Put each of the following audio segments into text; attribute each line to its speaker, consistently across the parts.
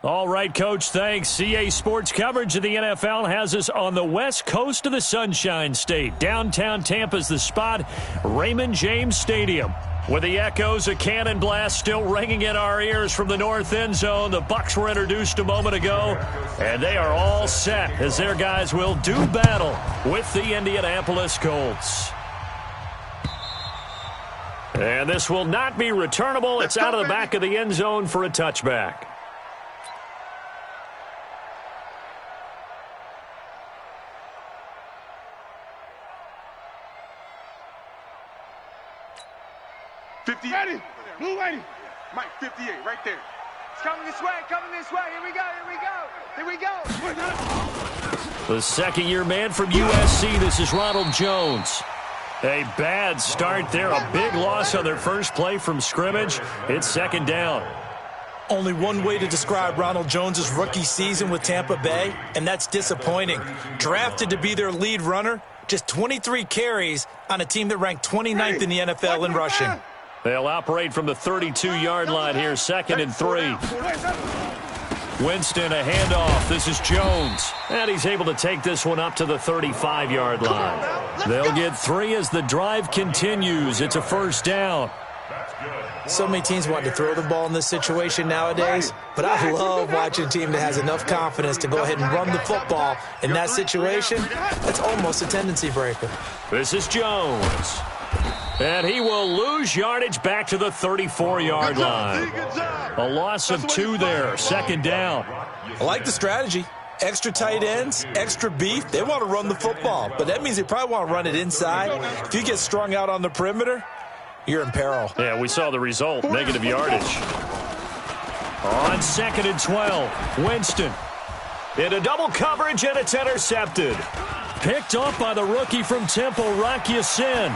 Speaker 1: All right, Coach, thanks. CA Sports coverage of the NFL has us on the west coast of the Sunshine State. Downtown Tampa's the spot, Raymond James Stadium. With the echoes of cannon blast still ringing in our ears from the north end zone, the Bucs were introduced a moment ago, and they are all set as their guys will do battle with the Indianapolis Colts. And this will not be returnable. It's out of the back of the end zone for a touchback.
Speaker 2: Ready, blue 80. Mike, 58, right there. It's coming this way, Here we go.
Speaker 1: The second-year man from USC, this is Ronald Jones. A bad start there, a big loss on their first play from scrimmage. It's second down.
Speaker 3: Only one way to describe Ronald Jones' rookie season with Tampa Bay, and that's disappointing. Drafted to be their lead runner, just 23 carries on a team that ranked 29th in the NFL in rushing.
Speaker 1: They'll operate from the 32-yard line here, 2nd and 3. Winston, a handoff. This is Jones. And he's able to take this one up to the 35-yard line. They'll get 3 as the drive continues. It's a first down.
Speaker 3: So many teams want to throw the ball in this situation nowadays, but I love watching a team that has enough confidence to go ahead and run the football. In that situation, that's almost a tendency breaker.
Speaker 1: This is Jones. And he will lose yardage back to the 34-yard line. A loss of 2 there, second down.
Speaker 3: I like the strategy. Extra tight ends, extra beef. They want to run the football, but that means they probably want to run it inside. If you get strung out on the perimeter, you're in peril.
Speaker 1: Yeah, we saw the result, negative yardage. On 2nd and 12, Winston. Into double coverage, and it's intercepted. Picked off by the rookie from Temple, Rocky Sin.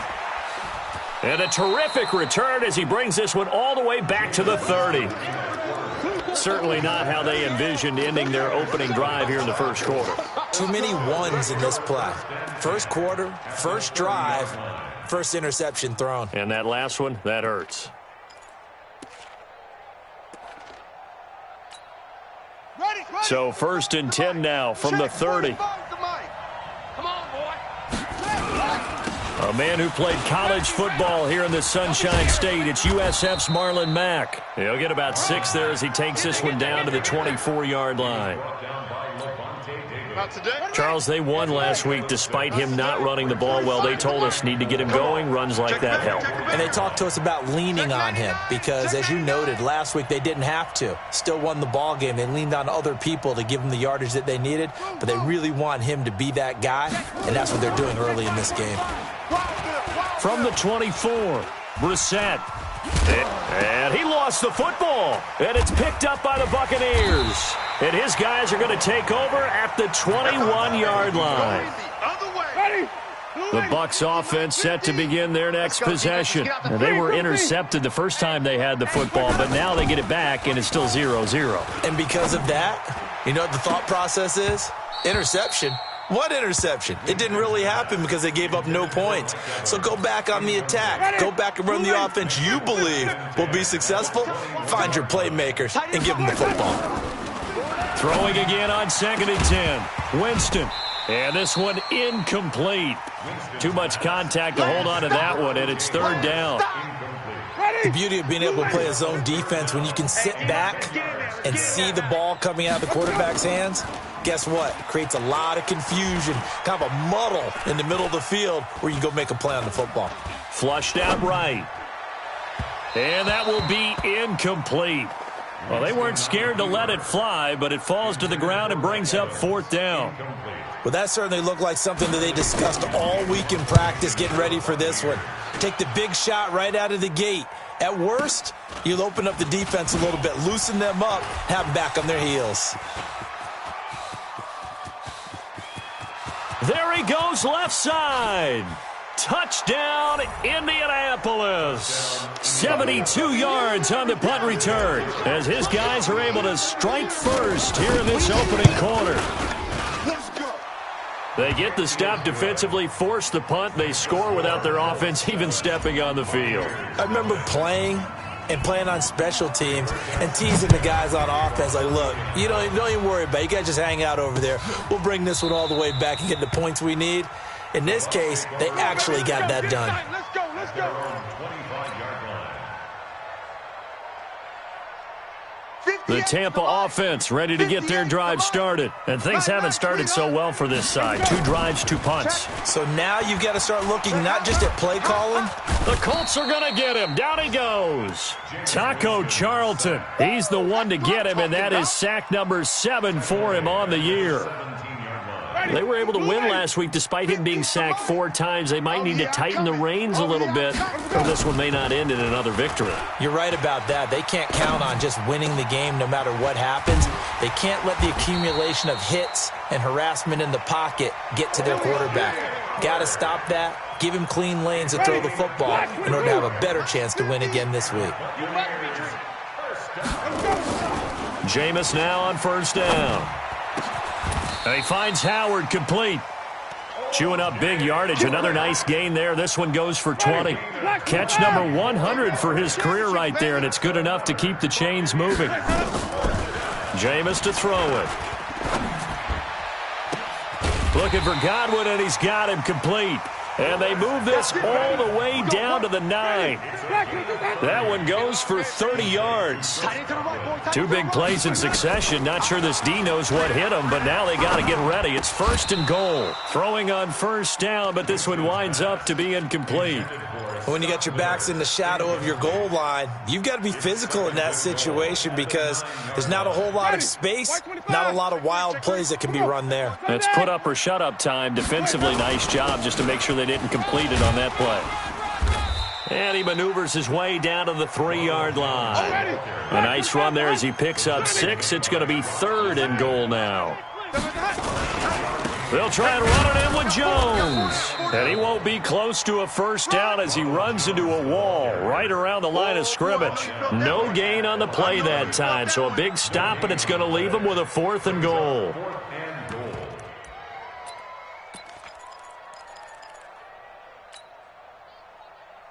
Speaker 1: And a terrific return as he brings this one all the way back to the 30. Certainly not how they envisioned ending their opening drive here in the first quarter.
Speaker 3: Too many ones in this play. First quarter, first drive, first interception thrown.
Speaker 1: And that last one, that hurts. So 1st and 10 now from the 30. A man who played college football here in the Sunshine State. It's USF's Marlon Mack. He'll get about 6 there as he takes this one down to the 24-yard line. Charles, they won last week despite him not running the ball well. They told us need to get him going. Runs like that help.
Speaker 3: And they talked to us about leaning on him because, as you noted, last week they didn't have to. Still won the ball game. They leaned on other people to give them the yardage that they needed, but they really want him to be that guy, and that's what they're doing early in this game.
Speaker 1: From the 24, Brissett. And he lost the football. And it's picked up by the Buccaneers. And his guys are going to take over at the 21-yard line. The Bucs offense set to begin their next possession. And they were intercepted the first time they had the football, but now they get it back, and it's still 0-0.
Speaker 3: And because of that, you know what the thought process is? Interception. What interception? It didn't really happen because they gave up no points. So go back on the attack. Go back and run the offense you believe will be successful. Find your playmakers and give them the football.
Speaker 1: Throwing again on 2nd and 10. Winston. And this one incomplete. Too much contact to hold on to that one, and it's 3rd down.
Speaker 3: The beauty of being able to play a zone defense when you can sit back and see the ball coming out of the quarterback's hands, guess what? It creates a lot of confusion, kind of a muddle in the middle of the field where you go make a play on the football.
Speaker 1: Flushed out right. And that will be incomplete. Well, they weren't scared to let it fly, but it falls to the ground and brings up 4th down.
Speaker 3: Well, that certainly looked like something that they discussed all week in practice getting ready for this one. Take the big shot right out of the gate. At worst, you'll open up the defense a little bit, loosen them up, have them back on their heels.
Speaker 1: There he goes left side. Touchdown, Indianapolis. 72 yards on the punt return as his guys are able to strike first here in this opening quarter. They get the stop defensively, force the punt. They score without their offense even stepping on the field.
Speaker 3: I remember playing and playing on special teams and teasing the guys on offense like, look, you don't even worry about it. You guys just hang out over there. We'll bring this one all the way back and get the points we need. In this case, they actually got that done.
Speaker 2: Let's go, let's go.
Speaker 1: The Tampa offense ready to get their drive started. And things haven't started so well for this side. 2 drives, 2 punts.
Speaker 3: So now you've got to start looking not just at play calling.
Speaker 1: The Colts are going to get him. Down he goes. Taco Charlton. He's the one to get him, and that is sack number 7 for him on the year. They were able to win last week despite him being sacked 4 times. They might need to tighten the reins a little bit, or this one may not end in another victory.
Speaker 3: You're right about that. They can't count on just winning the game no matter what happens. They can't let the accumulation of hits and harassment in the pocket get to their quarterback. Got to stop that. Give him clean lanes to throw the football in order to have a better chance to win again this week.
Speaker 1: Jameis now on first down. And he finds Howard complete. Chewing up big yardage. Another nice gain there. This one goes for 20. Catch number 100 for his career right there, and it's good enough to keep the chains moving. Jameis to throw it. Looking for Godwin, and he's got him complete. And they move this all the way down to the 9. That one goes for 30 yards. 2 big plays in succession. Not sure this D knows what hit him, but now they got to get ready. It's 1st and goal. Throwing on first down, but this one winds up to be incomplete.
Speaker 3: When you got your backs in the shadow of your goal line, you've got to be physical in that situation because there's not a whole lot of space, not a lot of wild plays that can be run there.
Speaker 1: It's put up or shut up time. Defensively, nice job just to make sure they didn't complete it on that play. And he maneuvers his way down to the 3-yard line. A nice run there as he picks up 6. It's going to be 3rd and goal now. They'll try and run it in with Jones. And he won't be close to a first down as he runs into a wall right around the line of scrimmage. No gain on the play that time, so a big stop, and it's going to leave him with a 4th and goal.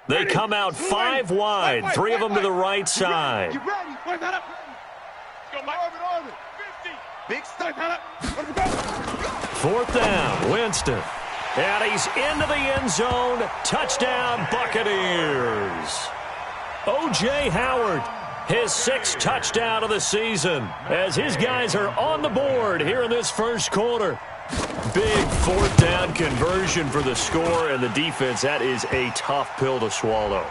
Speaker 1: They come out 5 wide, 3 of them to the right side.
Speaker 2: You ready? Wait, that up. Go, Mike. Orbit. 50. Big step.
Speaker 1: 4th down, Winston. And he's into the end zone. Touchdown, Buccaneers. O.J. Howard, his 6th touchdown of the season, as his guys are on the board here in this first quarter. Big 4th down conversion for the score, and the defense, that is a tough pill to swallow.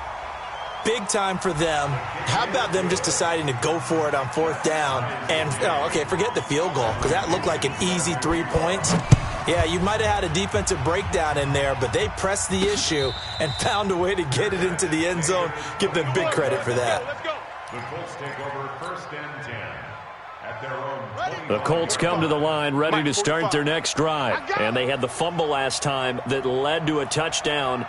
Speaker 3: Big time for them. How about them just deciding to go for it on 4th down? And, forget the field goal, because that looked like an easy 3 points. Yeah, you might have had a defensive breakdown in there, but they pressed the issue and found a way to get it into the end zone. Give them big credit for that.
Speaker 4: The Colts take over 1st and 10 at their own 20.
Speaker 1: The Colts come to the line ready to start their next drive. And they had the fumble last time that led to a touchdown.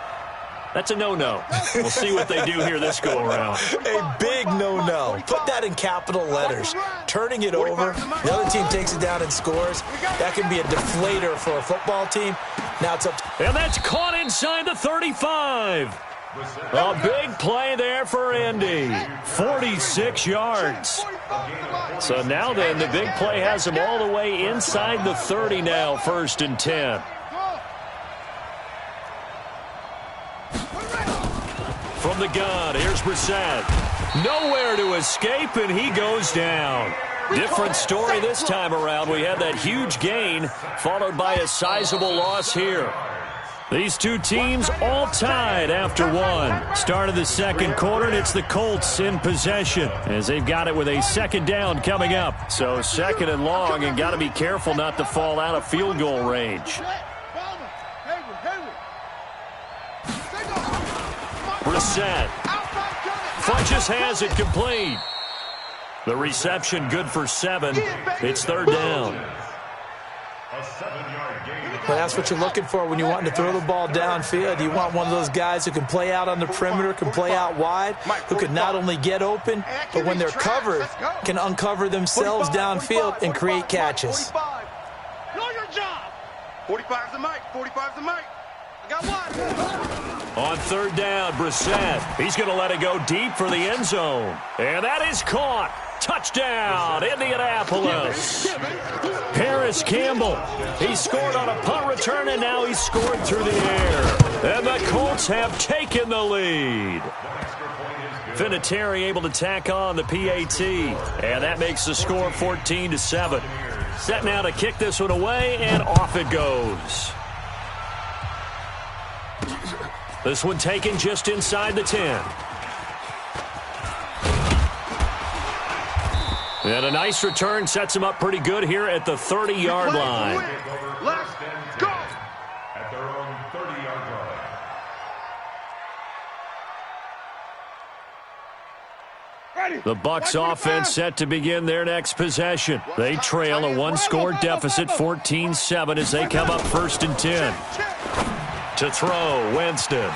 Speaker 1: That's a no-no. We'll see what they do here this go-around.
Speaker 3: A big no-no. Put that in capital letters. Turning it over, the other team takes it down and scores. That can be a deflator for a football team. Now it's up to...
Speaker 1: And that's caught inside the 35. A big play there for Indy. 46 yards. So now then, the big play has him all the way inside the 30 now, 1st and 10. From the gun, here's Brissett. Nowhere to escape, and he goes down. Different story this time around. We had that huge gain, followed by a sizable loss here. These 2 teams all tied after 1. Start of the second quarter, and it's the Colts in possession, as they've got it with a 2nd down coming up. So 2nd and long, and got to be careful not to fall out of field goal range. Brissett. Funches has it complete. The reception good for 7. It's 3rd down.
Speaker 3: Well, that's what you're looking for when you want to throw the ball downfield. You want one of those guys who can play out on the perimeter, can play out wide, who can not only get open, but when they're covered, can uncover themselves downfield and create catches.
Speaker 2: 45. Know your job. 45's the mic. 45's the mic.
Speaker 1: On third down, Brissett. He's going to let it go deep for the end zone. And that is caught. Touchdown, Indianapolis. Harris Campbell. He scored on a punt return, and now he's scored through the air. And the Colts have taken the lead. Vinatieri able to tack on the PAT. And that makes the score 14-7. Set now to kick this one away, and off it goes. This one taken just inside the 10. And a nice return sets him up pretty good here at the 30-yard line.
Speaker 2: Let's go.
Speaker 4: At their own 30-yard line.
Speaker 1: The Bucs offense set to begin their next possession. They trail a one-score deficit, 14-7, as they come up 1st and 10. To throw, Winston.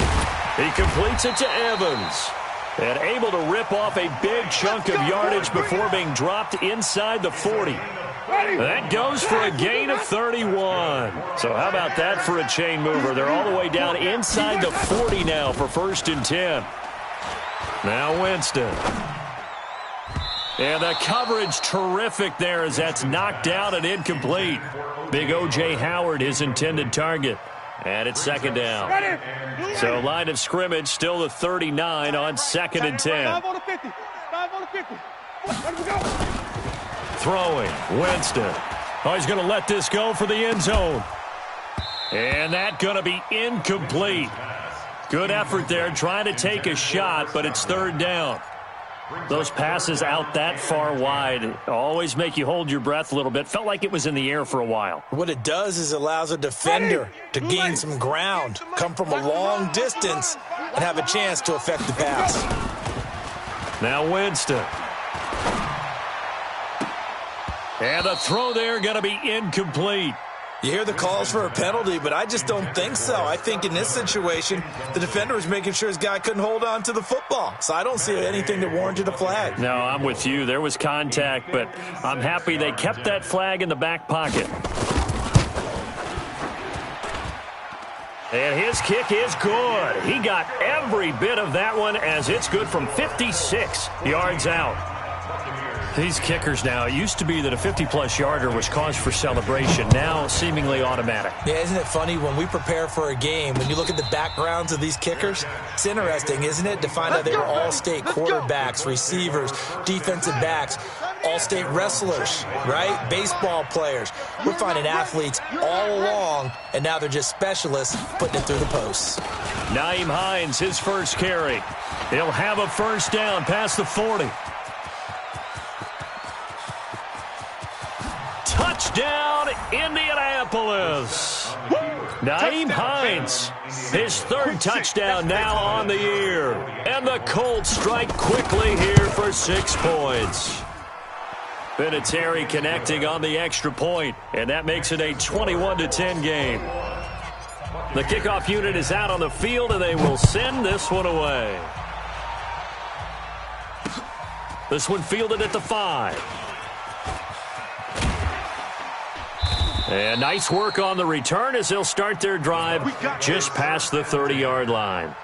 Speaker 1: He completes it to Evans. And able to rip off a big chunk of yardage before being dropped inside the 40. That goes for a gain of 31. So how about that for a chain mover? They're all the way down inside the 40 now for 1st and 10. Now Winston. And the coverage terrific there as that's knocked down and incomplete. Big O.J. Howard, his intended target. And it's 2nd down. So line of scrimmage still the 39 on 2nd and 10.
Speaker 2: 5 on the 50. 5 on the 50. Let him go.
Speaker 1: Throwing, Winston. Oh, he's going to let this go for the end zone. And that's going to be incomplete. Good effort there trying to take a shot, but it's 3rd down. Those passes out that far wide always make you hold your breath a little bit. Felt like it was in the air for a while.
Speaker 3: What it does is allows a defender to gain some ground, come from a long distance, and have a chance to affect the pass.
Speaker 1: Now Winston. And the throw there going to be incomplete.
Speaker 3: You hear the calls for a penalty, but I just don't think so. I think in this situation, the defender was making sure his guy couldn't hold on to the football. So I don't see anything that warranted a flag.
Speaker 1: No, I'm with you. There was contact, but I'm happy they kept that flag in the back pocket. And his kick is good. He got every bit of that one as it's good from 56 yards out. These kickers now, it used to be that a 50-plus yarder was cause for celebration. Now, seemingly automatic.
Speaker 3: Yeah, isn't it funny when we prepare for a game, when you look at the backgrounds of these kickers, it's interesting, isn't it, to find out they were all-state quarterbacks, receivers, defensive backs, all-state wrestlers, right? Baseball players. We're finding athletes all along, and now they're just specialists putting it through the posts.
Speaker 1: Nyheim Hines, his first carry. He'll have a 1st down past the 40. Touchdown, Indianapolis. Nyheim Hines, his 3rd touchdown now on the year. And the Colts strike quickly here for 6 points. Vinatieri connecting on the extra point, and that makes it a 21-10 game. The kickoff unit is out on the field, and they will send this one away. This one fielded at the 5. And nice work on the return as they'll start their drive just past the 30-yard line.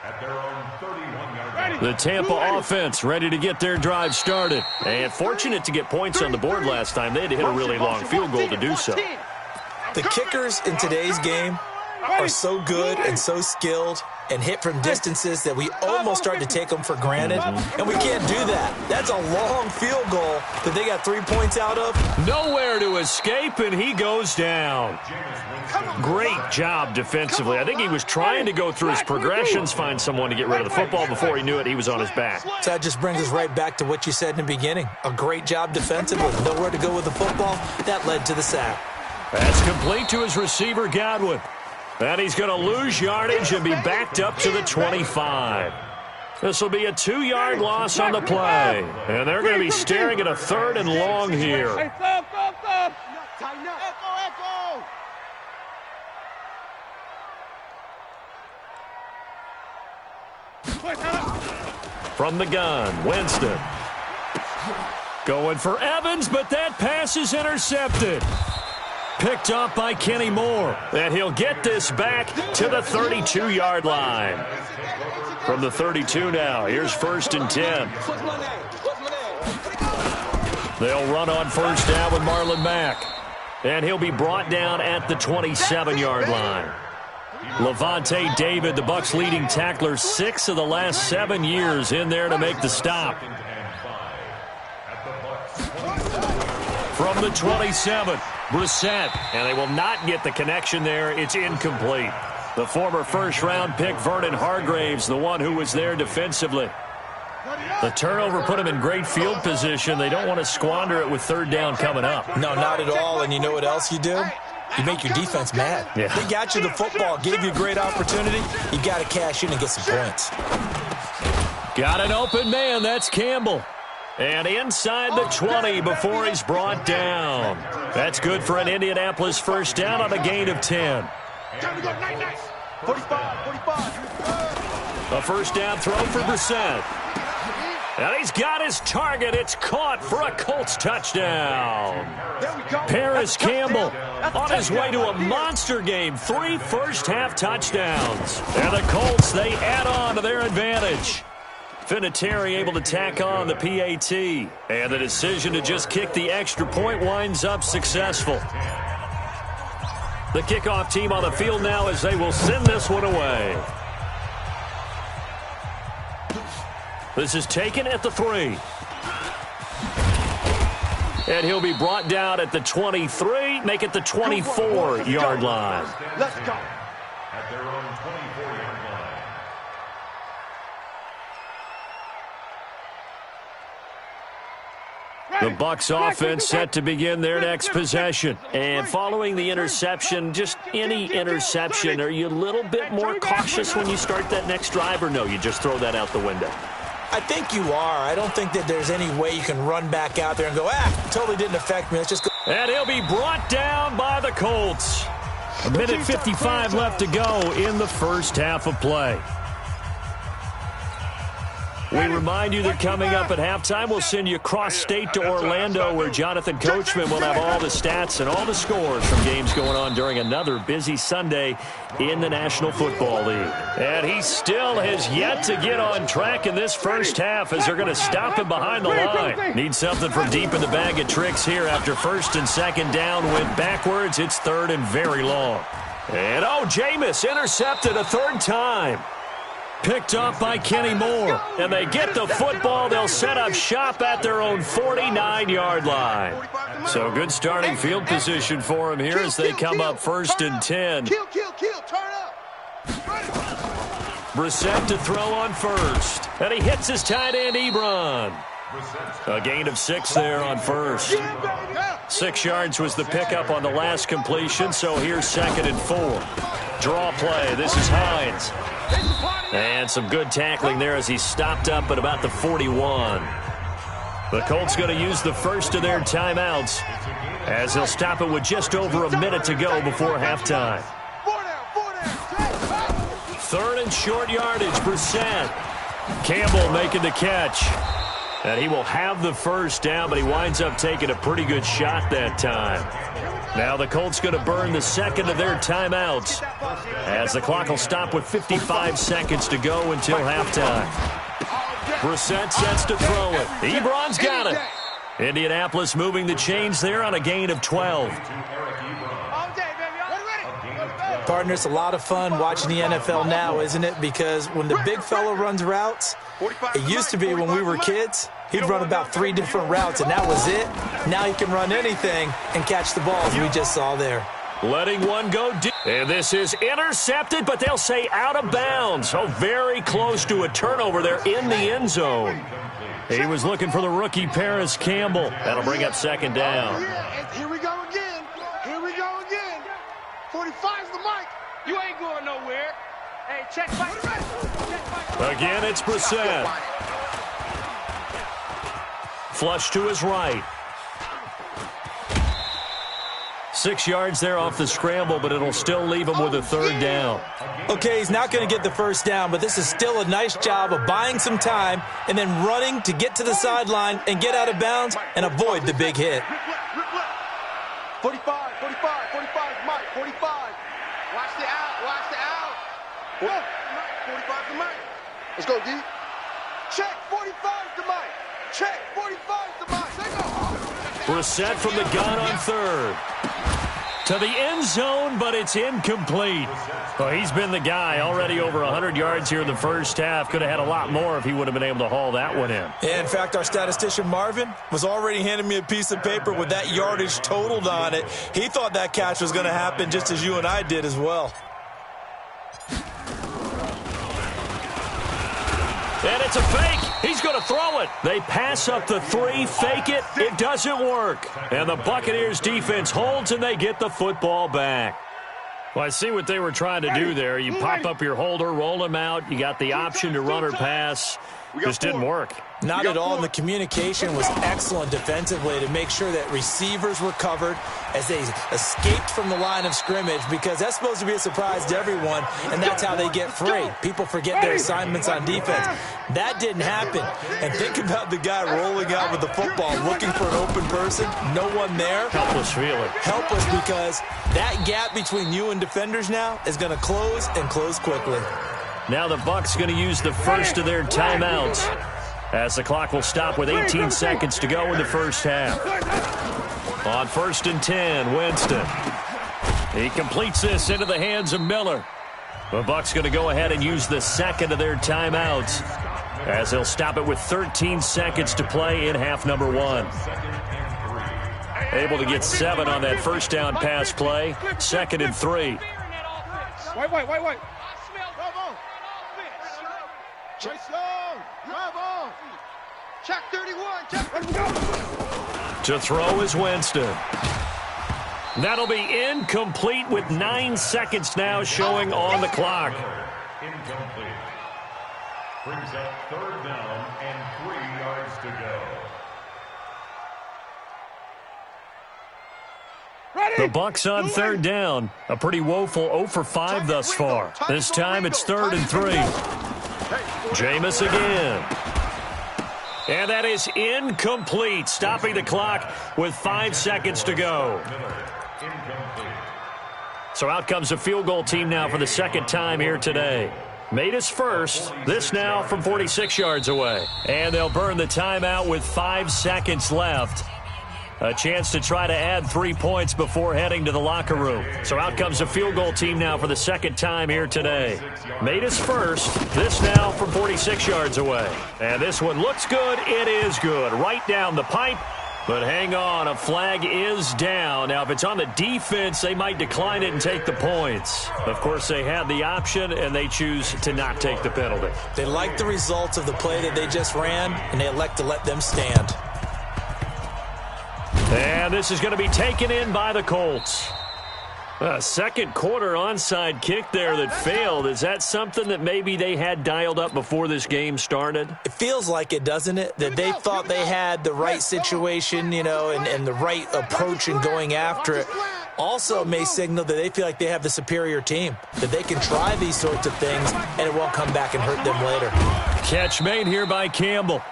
Speaker 1: The Tampa offense ready to get their drive started. And fortunate to get points on the board last time. They had to hit a really long field goal to do so.
Speaker 3: The kickers in today's game are so good and so skilled and hit from distances that we almost start to take them for granted, and we can't do that. That's a long field goal that they got 3 points out of.
Speaker 1: Nowhere to escape, and he goes down. Great job defensively. I think he was trying to go through his progressions, find someone to get rid of the football. Before he knew it, he was on his back.
Speaker 3: So that just brings us right back to what you said in the beginning. A great job defensively. Nowhere to go with the football. That led to the sack.
Speaker 1: That's complete to his receiver, Godwin. And he's going to lose yardage and be backed up to the 25. This will be a 2-yard loss on the play. And they're going to be staring at a 3rd and long here.
Speaker 2: Hey, stop. Tighten up. Echo.
Speaker 1: From the gun, Winston. Going for Evans, but that pass is intercepted. Picked up by Kenny Moore. And he'll get this back to the 32-yard line. From the 32 now, here's 1st and 10. They'll run on 1st down with Marlon Mack. And he'll be brought down at the 27-yard line. Levante David, the Bucs' leading tackler, 6 of the last 7 years in there to make the stop. From the 27, Brissett. And they will not get the connection there. It's incomplete. The former first-round pick, Vernon Hargraves, the one who was there defensively. The turnover put them in great field position. They don't want to squander it with 3rd down coming up.
Speaker 3: No, not at all. And you know what else you do? You make your defense mad.
Speaker 1: Yeah.
Speaker 3: They got you the football, gave you a great opportunity. You got to cash in and get some points.
Speaker 1: Got an open man. That's Campbell. And inside the 20 before he's brought down. That's good for an Indianapolis 1st down on a gain of 10.
Speaker 2: 45.
Speaker 1: A 1st down throw for Brissett. And he's got his target. It's caught for a Colts touchdown. Paris Campbell on his way to a monster game. 3 first-half touchdowns. And the Colts, they add on to their advantage. Vinatieri able to tack on the PAT. And the decision to just kick the extra point winds up successful. The kickoff team on the field now as they will send this one away. This is taken at the 3. And he'll be brought down at the 23, make it the 24-yard line.
Speaker 2: Let's go.
Speaker 4: At their own 24-yard line.
Speaker 1: The Bucs offense set to begin their next possession. And following the interception, just any interception, are you a little bit more cautious when you start that next drive, or no, you just throw that out the window?
Speaker 3: I think you are. I don't think that there's any way you can run back out there and go, totally didn't affect me. Let's just go.
Speaker 1: And he'll be brought down by the Colts. 1:55 left to go in the first half of play. We remind you that coming up at halftime, we'll send you cross-state to Orlando, where Jonathan Coachman will have all the stats and all the scores from games going on during another busy Sunday in the National Football League. And he still has yet to get on track in this first half as they're going to stop him behind the line. Need something from deep in the bag of tricks here after 1st and 2nd down. Went backwards. It's 3rd and very long. And, Jameis intercepted a 3rd time. Picked up by Kenny Moore. And they get the football. They'll set up shop at their own 49-yard line. So good starting field position for him here as they come up 1st and 10.
Speaker 2: Kill, turn up.
Speaker 1: Brissett to throw on 1st. And he hits his tight end, Ebron. A gain of 6 there on 1st. 6 yards was the pickup on the last completion, so here's 2nd and 4. Draw play. This is Hines. And some good tackling there as he stopped up at about the 41. The Colts going to use the first of their timeouts as they'll stop it with just over a minute to go before halftime. 3rd and short yardage, Brissett. Campbell making the catch. And he will have the 1st down, but he winds up taking a pretty good shot that time. Now the Colts going to burn the 2nd of their timeouts as the clock will stop with 55 seconds to go until halftime. Brissett sets to throw it. Ebron's got it. Indianapolis moving the chains there on a gain of 12.
Speaker 3: Partner, it's a lot of fun watching the NFL now, isn't it? Because when the big fella runs routes, it used to be when we were kids, he'd run about 3 different routes, and that was it. Now he can run anything and catch the balls we just saw there.
Speaker 1: Letting one go deep. And this is intercepted, but they'll say out of bounds. So very close to a turnover there in the end zone. He was looking for the rookie Paris Campbell. That'll bring up 2nd down.
Speaker 2: Here we go again. 45's the mic.
Speaker 5: You ain't going nowhere. Hey, check back.
Speaker 1: Again, it's Brissett. Flush to his right. 6 yards there off the scramble, but it'll still leave him with a 3rd down.
Speaker 3: Okay, he's not going to get the 1st down, but this is still a nice job of buying some time and then running to get to the sideline and get out of bounds and avoid the big hit.
Speaker 2: 45, 45, 45 is Mike, 45. Watch the out, watch the out. 45 to Mike. Let's go, D. Check, 45 to Mike. Check, 45 to Mike. They go.
Speaker 1: Brissett from the gun on third. To the end zone, but it's incomplete. Well, he's been the guy, already over 100 yards here in the first half. Could have had a lot more if he would have been able to haul that one in.
Speaker 3: Yeah, in fact, our statistician Marvin was already handing me a piece of paper with that yardage totaled on it. He thought that catch was going to happen just as you and I did as well.
Speaker 1: And it's a fake. He's going to throw it. They pass up the 3, fake it. It doesn't work. And the Buccaneers defense holds, and they get the football back. Well, I see what they were trying to do there. You pop up your holder, roll him out. You got the option to run or pass. Just didn't work.
Speaker 3: Not at all. And the communication was excellent defensively to make sure that receivers were covered as they escaped from the line of scrimmage, because that's supposed to be a surprise to everyone, and that's how they get free. People forget their assignments on defense. That didn't happen. And think about the guy rolling out with the football, looking for an open person, no one there.
Speaker 1: Helpless feeling.
Speaker 3: Helpless, because that gap between you and defenders now is going to close, and close quickly.
Speaker 1: Now the Bucs going to use the first of their timeouts, as the clock will stop with 18 seconds to go in the first half. On 1st and 10, Winston. He completes this into the hands of Miller. The Bucs going to go ahead and use the second of their timeouts, as they'll stop it with 13 seconds to play in half number 1. Able to get 7 on that first down pass play. 2nd and 3.
Speaker 5: Wait.
Speaker 2: Check slow. Drive on. Check 31. Check. Let's go.
Speaker 1: To throw is Winston. That'll be incomplete with 9 seconds now showing on the clock.
Speaker 4: Incomplete. Brings up 3rd down and 3 yards to go.
Speaker 1: The Bucs on 3rd down. A pretty woeful 0 for 5 thus far. This time it's 3rd and 3. Jameis again. And that is incomplete, stopping the clock with 5 seconds to go. So out comes the field goal team now for the second time here today. Made his first. This now from 46 yards away. And they'll burn the timeout with 5 seconds left. A chance to try to add 3 points before heading to the locker room. So out comes the field goal team now for the second time here today. Made his first. This now from 46 yards away. And this one looks good. It is good. Right down the pipe. But hang on, a flag is down. Now, if it's on the defense, they might decline it and take the points. Of course, they had the option, and they choose to not take the penalty.
Speaker 3: They like the results of the play that they just ran, and they elect to let them stand.
Speaker 1: And this is going to be taken in by the Colts. A second quarter onside kick there that failed. Is that something that maybe they had dialed up before this game started?
Speaker 3: It feels like it, doesn't it? That they thought they had the right situation, you know, and the right approach in going after it. Also may signal that they feel like they have the superior team, that they can try these sorts of things and it won't come back and hurt them later.
Speaker 1: Catch made here by Campbell.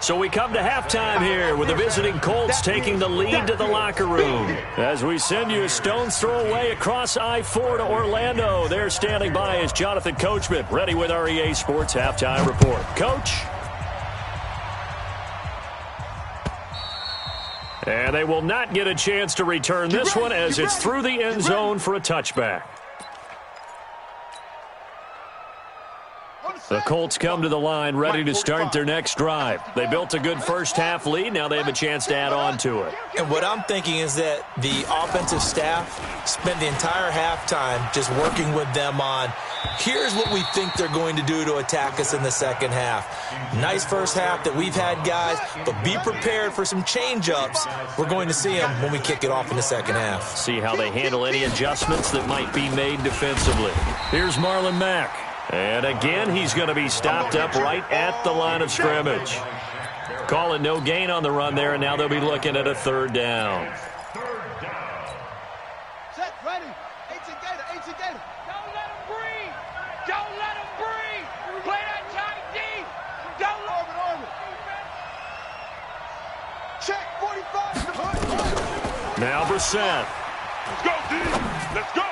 Speaker 1: So we come to halftime here with the visiting Colts taking the lead to the locker room. As we send you a stone's throw away across I-4 to Orlando. There standing by is Jonathan Coachman, ready with our EA Sports Halftime Report. Coach. And they will not get a chance to return this one as it's through the end zone for a touchback. The Colts come to the line ready to start their next drive. They built a good first half lead. Now they have a chance to add on to it.
Speaker 3: And what I'm thinking is that the offensive staff spent the entire halftime just working with them on, here's what we think they're going to do to attack us in the second half. Nice first half that we've had, guys, but be prepared for some change-ups. We're going to see them when we kick it off in the second half.
Speaker 1: See how they handle any adjustments that might be made defensively. Here's Marlon Mack. And again, he's going to be stopped up right at the line of scrimmage. Call it no gain on the run there, and now they'll be looking at a 3rd down.
Speaker 2: Set, ready. 18 Gator.
Speaker 5: Don't let him breathe. Don't let him breathe. Play that tight D. Don't let
Speaker 2: Orbit. Check 45.
Speaker 1: Now Brissett.
Speaker 2: Let's go, D. Let's go.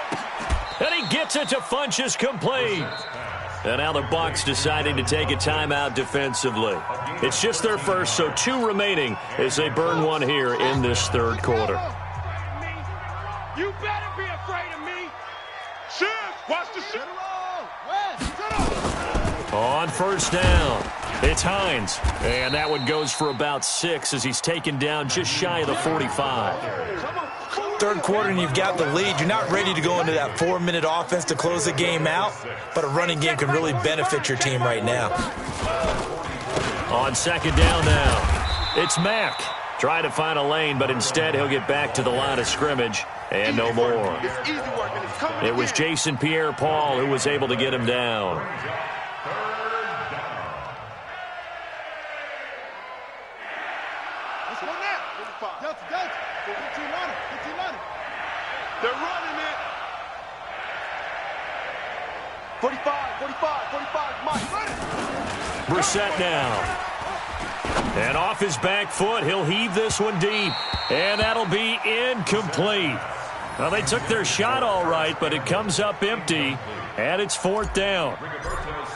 Speaker 1: And he gets it to Funchess complete. And now the Bucs deciding to take a timeout defensively. It's just their first, so 2 remaining as they burn one here in this third quarter.
Speaker 5: You better be afraid of me.
Speaker 2: Shift. Watch the shift.
Speaker 1: On first down, it's Hines. And that one goes for about 6 as he's taken down just shy of the 45.
Speaker 3: Third quarter and you've got the lead. You're not ready to go into that 4-minute offense to close the game out, but a running game can really benefit your team right now.
Speaker 1: On second down now, it's Mack. Trying to find a lane, but instead he'll get back to the line of scrimmage and no more. It was Jason Pierre-Paul who was able to get him down.
Speaker 2: They're running it. 45, Mike.
Speaker 1: Brissett now. And off his back foot, he'll heave this one deep. And that'll be incomplete. Well, they took their shot all right, but it comes up empty, and it's 4th down.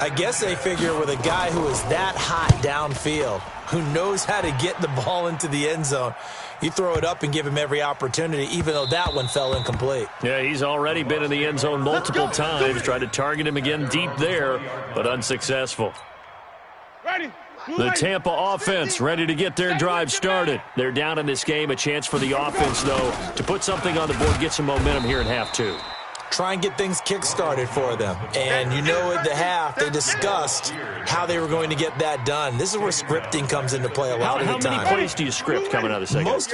Speaker 3: I guess they figure with a guy who is that hot downfield, who knows how to get the ball into the end zone, you throw it up and give him every opportunity, even though that one fell incomplete.
Speaker 1: Yeah, he's already been in the end zone multiple times. Tried to target him again deep there, but unsuccessful.
Speaker 5: Ready?
Speaker 1: The Tampa offense ready to get their drive started. They're down in this game. A chance for the offense, though, to put something on the board, get some momentum here in half 2.
Speaker 3: Try and get things kick-started for them. And you know at the half, they discussed how they were going to get that done. This is where scripting comes into play a lot of the time.
Speaker 1: How many plays do you script coming out of the second?
Speaker 3: Most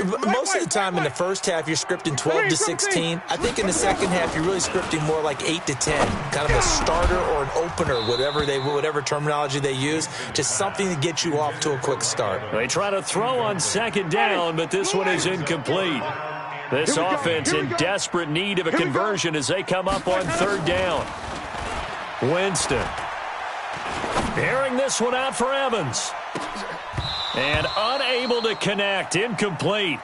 Speaker 3: of the time in the first half, you're scripting 12 to 16. I think in the second half, you're really scripting more like 8 to 10. Kind of a starter or an opener, whatever terminology they use, just something to get you off to a quick start.
Speaker 1: They try to throw on second down, but this one is incomplete. This offense in desperate need of a conversion as they come up on third down. Winston. Airing this one out for Evans. And unable to connect. Incomplete.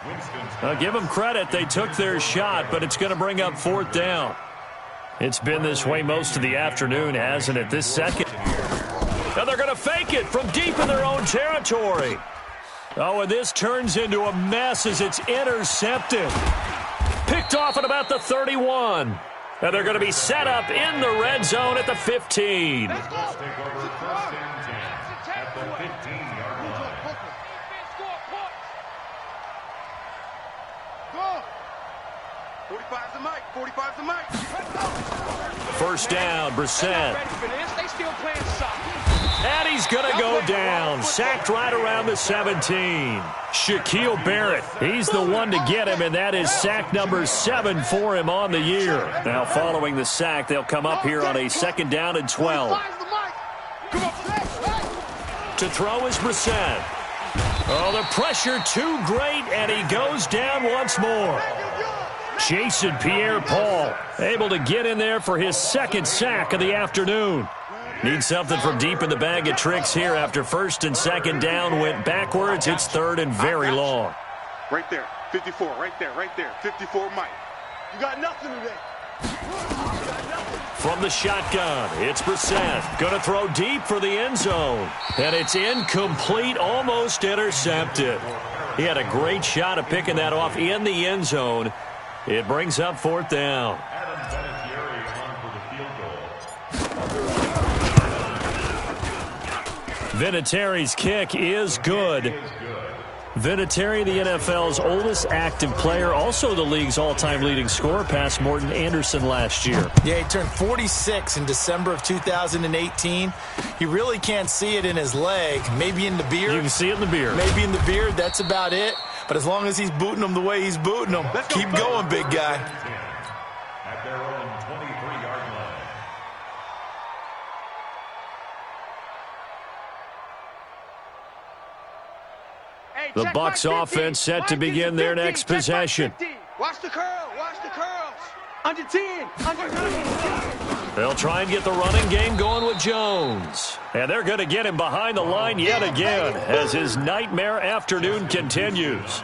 Speaker 1: I'll give them credit. They took their shot, but it's going to bring up 4th down. It's been this way most of the afternoon, hasn't it? This second. Now they're going to fake it from deep in their own territory. Oh, and this turns into a mess as it's intercepted. Picked off at about the 31. And they're going to be set up in the red zone at the 15.
Speaker 2: Let's go.
Speaker 4: Take over first and 10 at the 15-yard line.
Speaker 2: Go. 45's the mic. 45's the mic.
Speaker 1: First down, Brissett.
Speaker 5: Ready for this? They still playing soccer.
Speaker 1: And he's going to go down. Sacked right around the 17. Shaquille Barrett, he's the one to get him, and that is sack number 7 for him on the year. Now following the sack, they'll come up here on a 2nd down and 12. To throw is Brissett. Oh, the pressure too great, and he goes down once more. Jason Pierre-Paul able to get in there for his 2nd sack of the afternoon. Needs something from deep in the bag of tricks here after 1st and 2nd down went backwards. It's 3rd and very long.
Speaker 2: Right there. 54. Right there. 54 Mike. You got nothing today.
Speaker 1: From the shotgun, it's Brissett. Going to throw deep for the end zone. And it's incomplete, almost intercepted. He had a great shot at picking that off in the end zone. It brings up 4th down. Vinatieri's kick is good. Vinatieri, the NFL's oldest active player, also the league's all-time leading scorer, past Morton Anderson last year.
Speaker 3: Yeah, he turned 46 in December of 2018. You really can't see it in his leg. Maybe in the beard.
Speaker 1: You can see it in the beard.
Speaker 3: Maybe in the beard. That's about it. But as long as he's booting them the way he's booting them, keep going, big guy.
Speaker 4: At their own 23-yard line.
Speaker 1: The Bucs offense set to begin their next possession.
Speaker 2: Watch the curl. Watch the curls.
Speaker 5: Under 10. Under 10.
Speaker 1: They'll try and get the running game going with Jones. And they're going to get him behind the line yet again as his nightmare afternoon continues.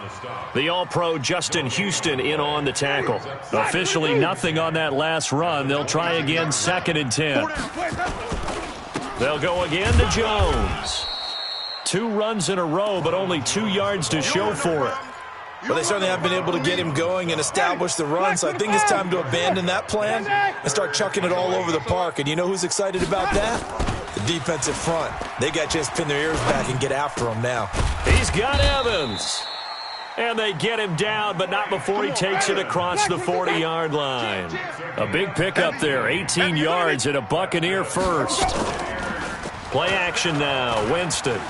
Speaker 1: The All-Pro Justin Houston in on the tackle. Officially nothing on that last run. They'll try again 2nd and 10. They'll go again to Jones. 2 runs in a row, but only 2 yards to show for it.
Speaker 3: Well, they certainly haven't been able to get him going and establish the run, so I think it's time to abandon that plan and start chucking it all over the park. And you know who's excited about that? The defensive front. They got to just pin their ears back and get after him now.
Speaker 1: He's got Evans. And they get him down, but not before he takes it across the 40-yard line. A big pickup there, 18 yards and a Buccaneer first. Play action now, Winston.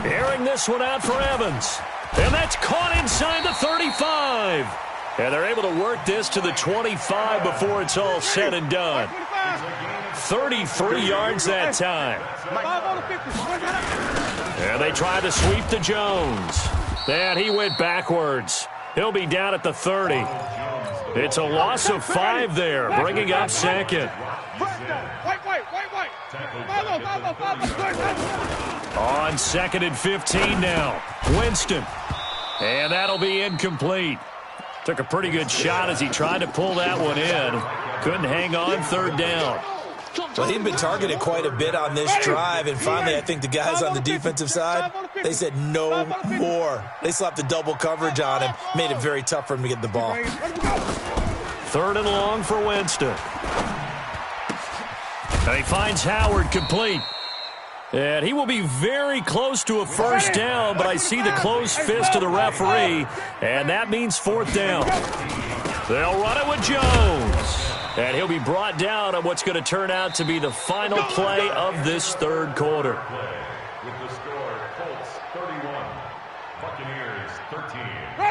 Speaker 1: Airing this one out for Evans. And that's caught inside the 35. And they're able to work this to the 25 before it's all said and done. 33 yards that time. And they try to sweep to Jones. And he went backwards. He'll be down at the 30. It's a loss of 5 there, bringing up 2nd. On 2nd and 15 now. Winston. And that'll be incomplete. Took a pretty good shot as he tried to pull that one in. Couldn't hang on 3rd down.
Speaker 3: Well, he'd been targeted quite a bit on this drive, and finally I think the guys on the defensive side, they said no more. They slapped the double coverage on him, made it very tough for him to get the ball.
Speaker 1: 3rd and long for Winston. And he finds Howard complete. And he will be very close to a first down, but I see the closed fist of the referee, and that means 4th down. They'll run it with Jones. And he'll be brought down on what's going to turn out to be the final play of this 3rd quarter.
Speaker 4: With the score, Colts 31, Buccaneers 13.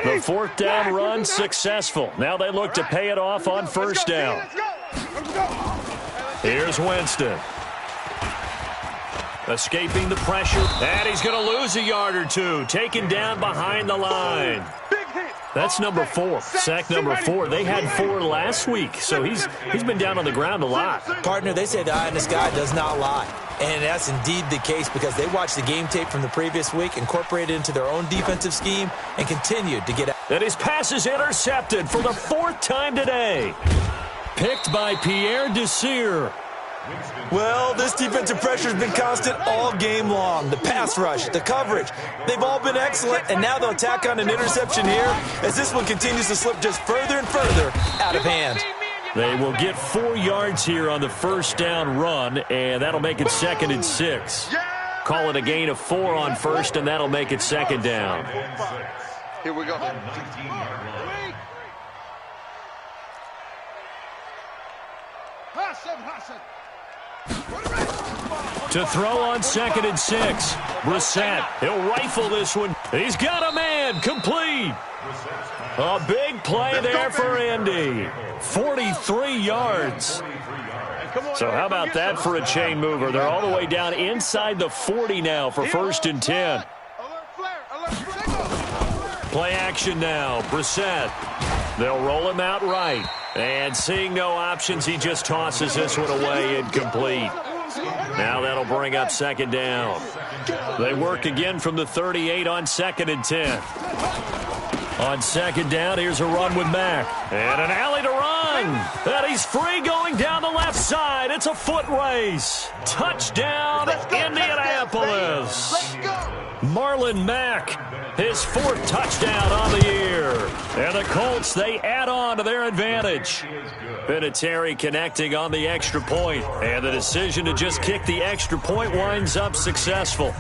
Speaker 1: The 4th down run successful. Now they look to pay it off on 1st down. Here's Winston. Escaping the pressure. And he's going to lose a yard or 2. Taken down behind the line. That's number 4. Sack number 4. They had 4 last week, so he's been down on the ground a lot.
Speaker 3: Partner, they say the eye in the sky does not lie. And that's indeed the case because they watched the game tape from the previous week, incorporated it into their own defensive scheme, and continued to get out.
Speaker 1: And his pass is intercepted for the 4th time today. Picked by Pierre Desir.
Speaker 3: Well, this defensive pressure has been constant all game long. The pass rush, the coverage, they've all been excellent, and now they'll tack on an interception here as this one continues to slip just further and further out of hand.
Speaker 1: They will get 4 yards here on the 1st down run, and that'll make it 2nd and 6. Call it a gain of 4 on 1st, and that'll make it 2nd down.
Speaker 2: Here we go.
Speaker 1: To throw on 2nd and 6. Brissett, he'll rifle this one. He's got a man, complete. A big play there for Indy. 43 yards. So how about that for a chain mover? They're all the way down inside the 40 now for 1st and 10. Play action now. Brissett. They'll roll him out right. And seeing no options, he just tosses this one away incomplete. Now that'll bring up 2nd down. They work again from the 38 on 2nd and 10. On 2nd down, here's a run with Mack. And an alley to run. And he's free going down the left side. It's a foot race. Touchdown, Indianapolis. Marlon Mack, his 4th touchdown on the year. And the Colts, they add on to their advantage. Vinatieri connecting on the extra point. And the decision to just kick the extra point winds up successful.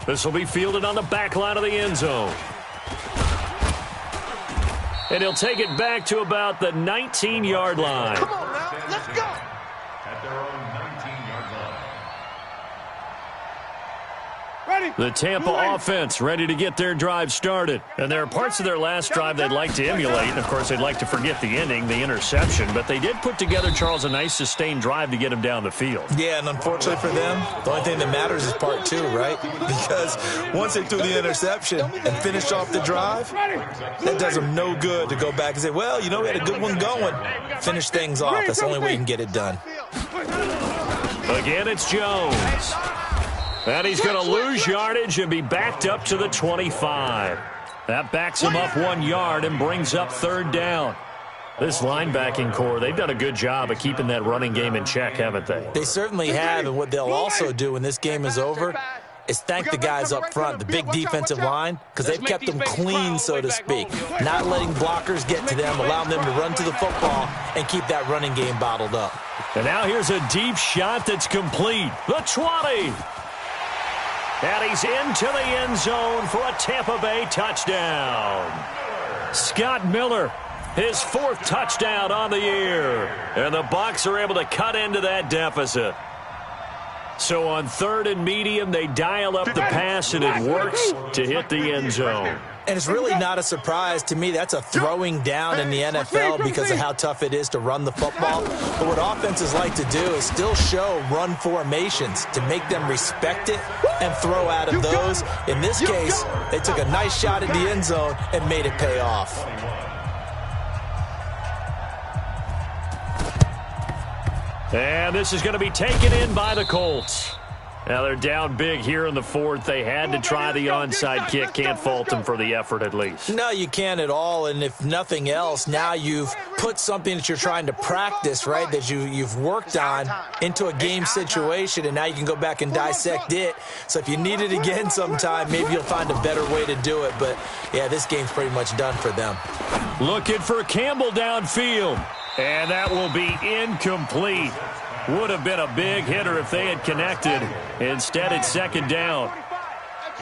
Speaker 1: This will be fielded on the back line of the end zone. And he'll take it back to about the 19-yard line.
Speaker 2: Come on now, let's go.
Speaker 4: At their own 19-yard line.
Speaker 1: The Tampa offense ready to get their drive started. And there are parts of their last drive they'd like to emulate. And, of course, they'd like to forget the ending, the interception. But they did put together, Charles, a nice sustained drive to get him down the field.
Speaker 3: Yeah, and unfortunately for them, the only thing that matters is part two, right? Because once they threw the interception and finished off the drive, that does them no good to go back and say, well, you know, we had a good one going. Finish things off. That's the only way you can get it done.
Speaker 1: Again, it's Jones. And he's going to lose yardage and be backed up to the 25. That backs him up 1 yard and brings up third down. This linebacking core, they've done a good job of keeping that running game in check, haven't they?
Speaker 3: They certainly have, and what they'll also do when this game is over is thank the guys up front, the big defensive line, because they've kept them clean, so to speak, not letting blockers get to them, allowing them to run to the football and keep that running game bottled up.
Speaker 1: And now here's a deep shot that's complete. The 20. And he's into the end zone for a Tampa Bay touchdown. Scott Miller, his 4th touchdown on the year. And the Bucs are able to cut into that deficit. So on 3rd and medium, they dial up the pass, and it works to hit the end zone.
Speaker 3: And it's really not a surprise to me. That's a throwing down in the NFL because of how tough it is to run the football. But what offenses like to do is still show run formations to make them respect it and throw out of those. In this case, they took a nice shot at the end zone and made it pay off.
Speaker 1: And this is going to be taken in by the Colts. Now they're down big here in the 4th. They had to try the onside kick. Can't fault them for the effort at least.
Speaker 3: No, you can't at all. And if nothing else, now you've put something that you're trying to practice, right, that you've worked on into a game situation, and now you can go back and dissect it. So if you need it again sometime, maybe you'll find a better way to do it. But, yeah, this game's pretty much done for them.
Speaker 1: Looking for Campbell downfield. And that will be incomplete. Would have been a big hitter if they had connected. Instead, it's 2nd down.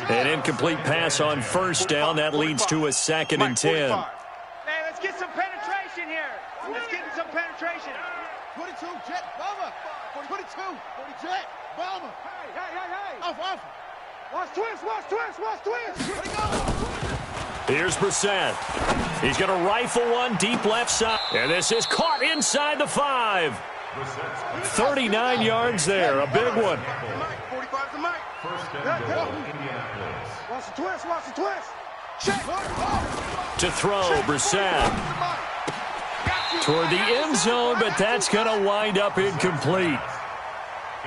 Speaker 1: An incomplete pass on 1st down. That leads to a 2nd and 10.
Speaker 5: Man, let's get some penetration here. Let's get some penetration.
Speaker 2: 22, jet, bomber. 22, 40 jet, bomber. Hey. Off. Watch twist. Where he go?
Speaker 1: Here's Brissett. He's going to rifle one deep left side. And this is caught inside the 5. 39 yards there. A big one.
Speaker 2: 45 to Mike.
Speaker 4: First and goal, Indianapolis.
Speaker 2: Watch the twist. Check.
Speaker 1: To throw, Brissett. Toward the end zone, but that's going to wind up incomplete.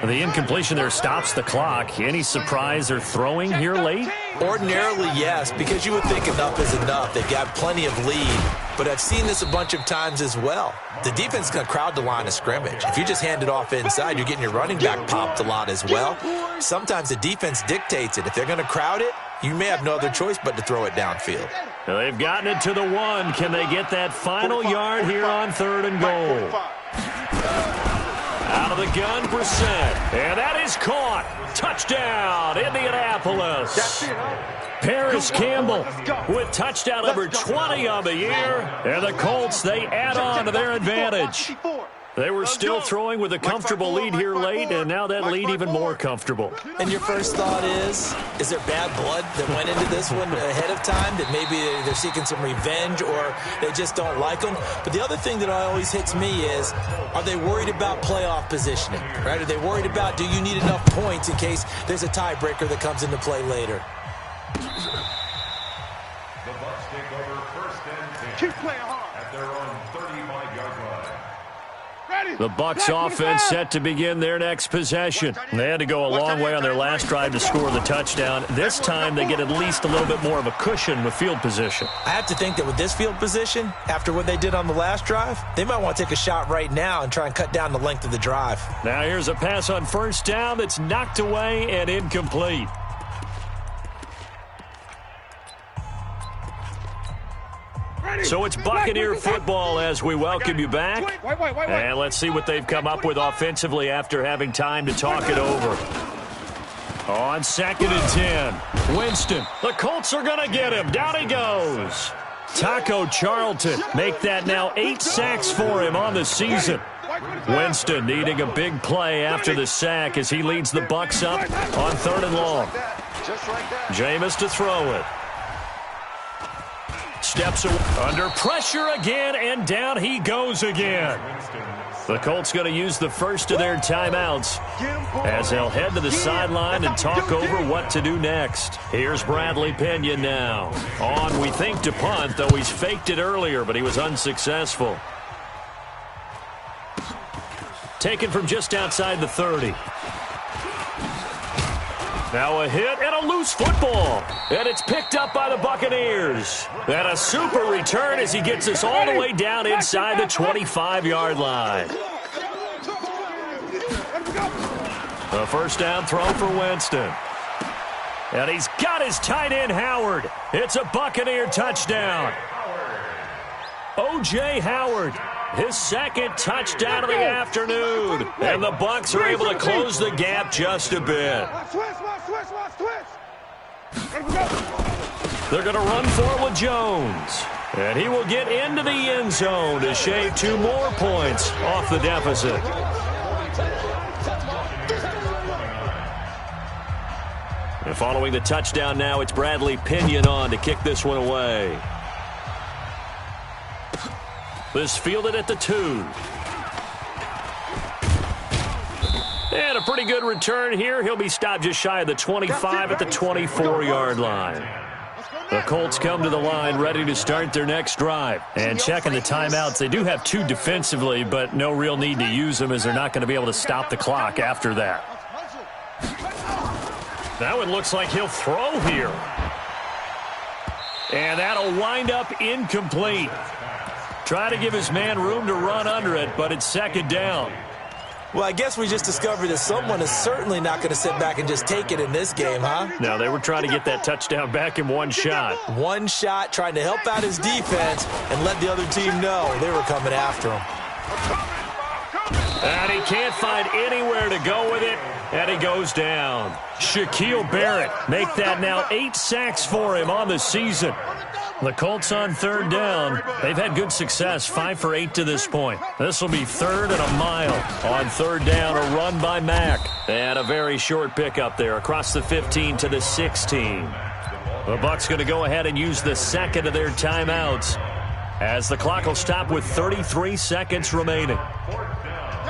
Speaker 1: The incompletion there stops the clock. Any surprise they're throwing here late?
Speaker 3: Ordinarily, yes, because you would think enough is enough. They've got plenty of lead, but I've seen this a bunch of times as well. The defense is going to crowd the line of scrimmage. If you just hand it off inside, you're getting your running back popped a lot as well. Sometimes the defense dictates it. If they're going to crowd it, you may have no other choice but to throw it downfield.
Speaker 1: Now they've gotten it to the 1. Can they get that final yard here on 3rd and goal? Out of the gun, Brissett. And that is caught. Touchdown, Indianapolis. Paris Campbell with touchdown number 20 on the year. And the Colts, they add on to their advantage. They were still throwing with a comfortable lead here late, and now that lead even more comfortable.
Speaker 3: And your first thought is there bad blood that went into this one ahead of time, that maybe they're seeking some revenge or they just don't like them? But the other thing that always hits me is, are they worried about playoff positioning, right? Are they worried about, do you need enough points in case there's a tiebreaker that comes into play later?
Speaker 4: The Bucs take over 1st and 10.
Speaker 2: Keep playing hard.
Speaker 4: At their own 35-yard line.
Speaker 1: The Bucs offense set to begin their next possession. They had to go a long way on their last drive to score the touchdown. This time they get at least a little bit more of a cushion with field position.
Speaker 3: I have to think that with this field position, after what they did on the last drive, they might want to take a shot right now and try and cut down the length of the drive.
Speaker 1: Now here's a pass on 1st down that's knocked away and incomplete. So it's Buccaneer football as we welcome you back. And let's see what they've come up with offensively after having time to talk it over. On 2nd and 10, Winston. The Colts are going to get him. Down he goes. Taco Charlton make that now 8 sacks for him on the season. Winston needing a big play after the sack as he leads the Bucs up on 3rd and long. Jameis to throw it. Steps away. Under pressure again, and down he goes again. The Colts going to use the first of their timeouts as they'll head to the sideline and talk over what to do next. Here's Bradley Pena now. On, we think, to punt, though he's faked it earlier, but he was unsuccessful. Taken from just outside the 30. Now a hit and a loose football. And it's picked up by the Buccaneers. And a super return as he gets us all the way down inside the 25-yard line. A first down throw for Winston. And he's got his tight end, Howard. It's a Buccaneer touchdown. O.J. Howard, his second touchdown of the afternoon. And the Bucs are able to close the gap just a bit. They're going to run for it with Jones. And he will get into the end zone to shave 2 more points off the deficit. And following the touchdown now, it's Bradley Pena on to kick this one away. This fielded at the 2. And a pretty good return here. He'll be stopped just shy of the 25 at the 24-yard line. The Colts come to the line ready to start their next drive. And checking the timeouts, they do have 2 defensively, but no real need to use them as they're not going to be able to stop the clock after that. Now it looks like he'll throw here. And that'll wind up incomplete. Try to give his man room to run under it, but it's 2nd down.
Speaker 3: Well, I guess we just discovered that someone is certainly not going to sit back and just take it in this game, huh?
Speaker 1: No, they were trying to get that touchdown back in one shot.
Speaker 3: One shot, trying to help out his defense and let the other team know they were coming after him.
Speaker 1: And he can't find anywhere to go with it, and he goes down. Shaquille Barrett make that now 8 sacks for him on the season. The Colts on 3rd down. They've had good success, 5 for 8 to this point. This will be 3rd and a mile. On 3rd down, a run by Mack. And a very short pickup there across the 15 to the 16. The Bucs going to go ahead and use the second of their timeouts as the clock will stop with 33 seconds remaining.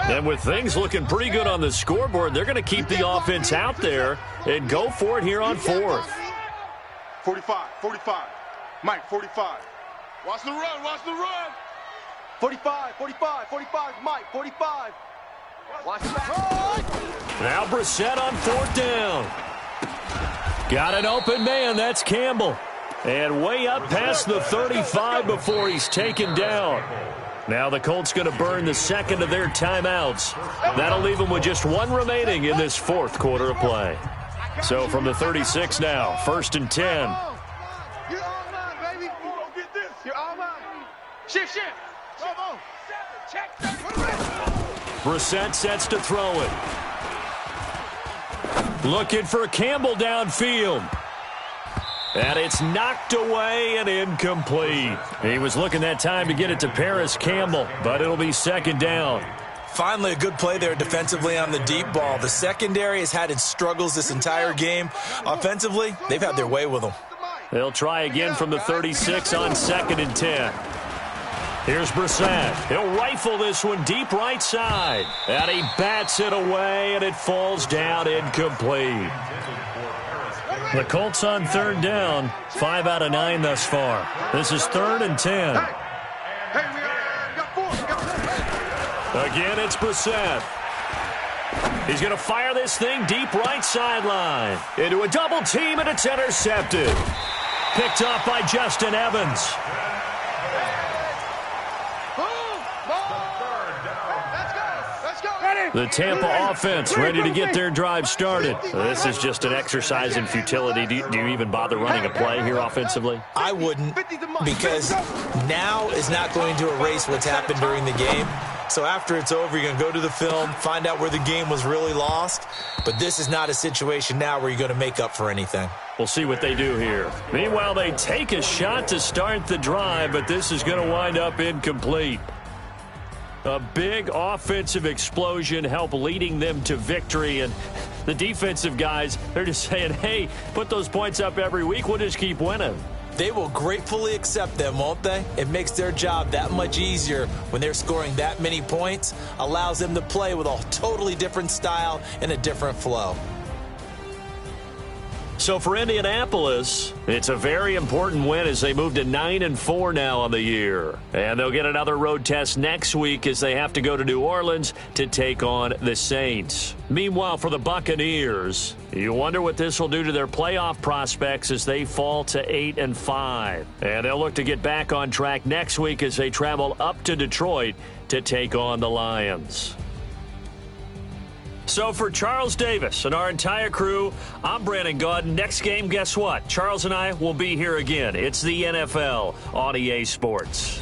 Speaker 1: And with things looking pretty good on the scoreboard, they're going to keep the offense out there and go for it here on 4th.
Speaker 2: 45. Mike, 45. Watch the run. 45, Mike, 45. Watch the back.
Speaker 1: Now Brissett on 4th down. Got an open man, that's Campbell. And way up past the 35 before he's taken down. Now the Colts going to burn the second of their timeouts. That'll leave them with just 1 remaining in this 4th quarter of play. So from the 36 now, 1st and 10.
Speaker 5: Shift.
Speaker 1: Brissett sets to throw it. Looking for Campbell downfield. And it's knocked away and incomplete. He was looking that time to get it to Paris Campbell, but it'll be 2nd down.
Speaker 3: Finally, a good play there defensively on the deep ball. The secondary has had its struggles this entire game. Offensively, they've had their way with them.
Speaker 1: They'll try again from the 36 on 2nd and 10. Here's Brissett. He'll rifle this one deep right side. And he bats it away, and it falls down incomplete. The Colts on 3rd down, 5 out of 9 thus far. This is 3rd and 10. Again, it's Brissett. He's going to fire this thing deep right sideline. Into a double team, and it's intercepted. Picked off by Justin Evans. The Tampa offense ready to get their drive started. This is just an exercise in futility. Do you even bother running a play here offensively?
Speaker 3: I wouldn't, because now is not going to erase what's happened during the game. So after it's over, you're going to go to the film, find out where the game was really lost. But this is not a situation now where you're going to make up for anything.
Speaker 1: We'll see what they do here. Meanwhile, they take a shot to start the drive, but this is going to wind up incomplete. A big offensive explosion helped leading them to victory. And the defensive guys, they're just saying, hey, put those points up every week. We'll just keep winning.
Speaker 3: They will gratefully accept them, won't they? It makes their job that much easier when they're scoring that many points. Allows them to play with a totally different style and a different flow.
Speaker 1: So for Indianapolis, it's a very important win as they move to 9-4 now on the year. And they'll get another road test next week as they have to go to New Orleans to take on the Saints. Meanwhile, for the Buccaneers, you wonder what this will do to their playoff prospects as they fall to 8-5. And they'll look to get back on track next week as they travel up to Detroit to take on the Lions. So for Charles Davis and our entire crew, I'm Brandon Gaudin. Next game, guess what? Charles and I will be here again. It's the NFL on EA Sports.